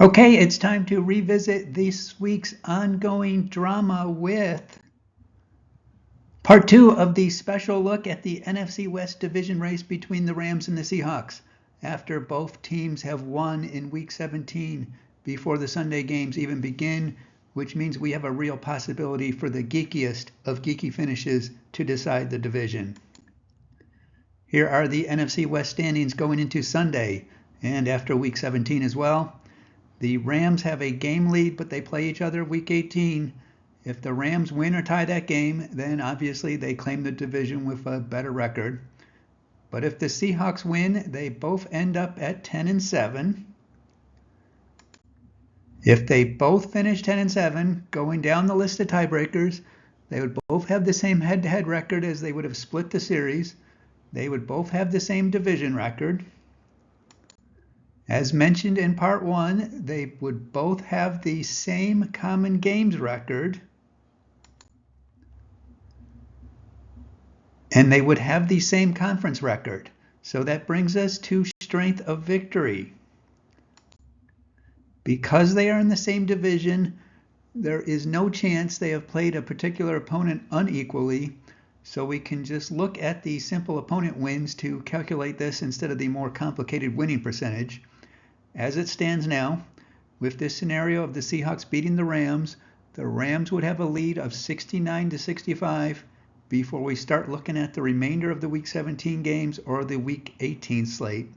Okay, it's time to revisit this week's ongoing drama with part 2 of the special look at the NFC West division race between the Rams and the Seahawks after both teams have won in Week 17 before the Sunday games even begin, which means we have a real possibility for the geekiest of geeky finishes to decide the division. Here are the NFC West standings going into Sunday and after Week 17 as well. The Rams have a game lead, but they play each other Week 18. If the Rams win or tie that game, then obviously they claim the division with a better record. But if the Seahawks win, they both end up at 10-7. If they both finish 10-7, going down the list of tiebreakers, they would both have the same head-to-head record as they would have split the series. They would both have the same division record. As mentioned in part 1, they would both have the same common games record, and they would have the same conference record. So that brings us to strength of victory. Because they are in the same division, there is no chance they have played a particular opponent unequally, so we can just look at the simple opponent wins to calculate this instead of the more complicated winning percentage. As it stands now, with this scenario of the Seahawks beating the Rams would have a lead of 69-65 before we start looking at the remainder of the Week 17 games or the Week 18 slate.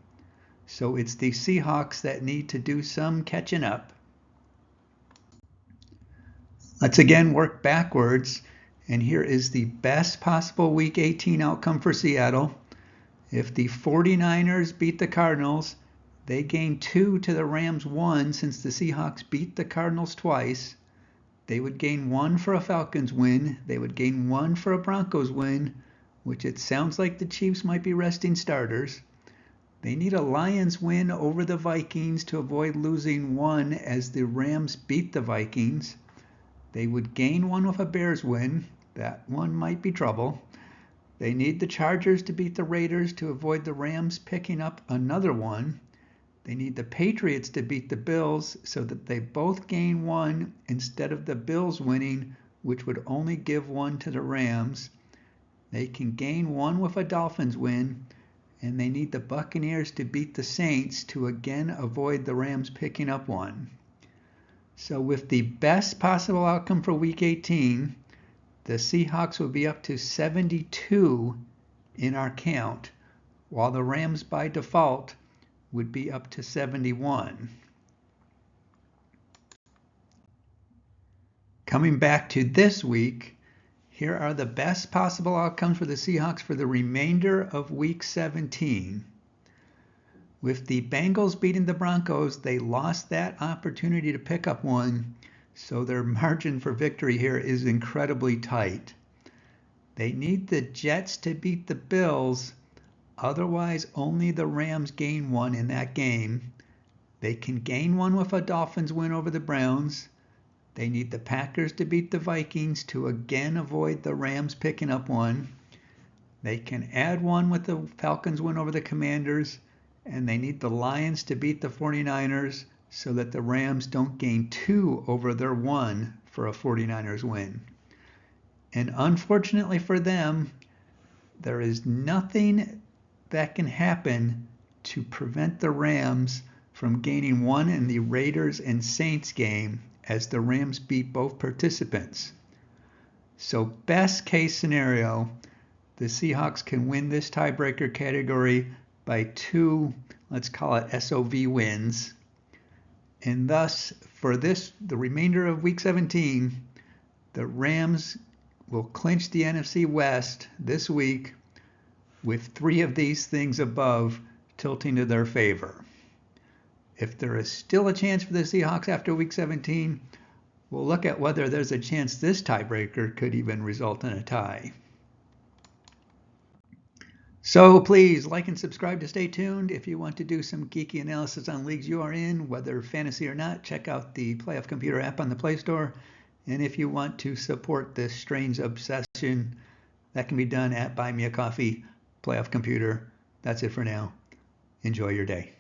So it's the Seahawks that need to do some catching up. Let's again work backwards, and here is the best possible Week 18 outcome for Seattle. If the 49ers beat the Cardinals, they gain 2 to the Rams 1 since the Seahawks beat the Cardinals twice. They would gain 1 for a Falcons win. They would gain 1 for a Broncos win, which it sounds like the Chiefs might be resting starters. They need a Lions win over the Vikings to avoid losing 1 as the Rams beat the Vikings. They would gain 1 with a Bears win. That one might be trouble. They need the Chargers to beat the Raiders to avoid the Rams picking up another one. They need the Patriots to beat the Bills so that they both gain 1 instead of the Bills winning, which would only give 1 to the Rams. They can gain 1 with a Dolphins win, and they need the Buccaneers to beat the Saints to again avoid the Rams picking up 1. So with the best possible outcome for Week 18, the Seahawks will be up to 72 in our count, while the Rams by default would be up to 71. Coming back to this week, here are the best possible outcomes for the Seahawks for the remainder of Week 17. With the Bengals beating the Broncos, they lost that opportunity to pick up 1, so their margin for victory here is incredibly tight. They need the Jets to beat the Bills. Otherwise, only the Rams gain 1 in that game. They can gain 1 with a Dolphins win over the Browns. They need the Packers to beat the Vikings to again avoid the Rams picking up 1. They can add 1 with the Falcons win over the Commanders. And they need the Lions to beat the 49ers so that the Rams don't gain 2 over their 1 for a 49ers win. And unfortunately for them, there is nothing that can happen to prevent the Rams from gaining 1 in the Raiders and Saints game as the Rams beat both participants. So best case scenario, the Seahawks can win this tiebreaker category by 2, let's call it SOV wins. And thus, for the remainder of Week 17, the Rams will clinch the NFC West this week with 3 of these things above tilting to their favor. If there is still a chance for the Seahawks after Week 17, we'll look at whether there's a chance this tiebreaker could even result in a tie. So please like and subscribe to stay tuned. If you want to do some geeky analysis on leagues you are in, whether fantasy or not, check out the Playoff Computer app on the Play Store. And if you want to support this strange obsession, that can be done at Buy Me a Coffee, Playoff Computer. That's it for now. Enjoy your day.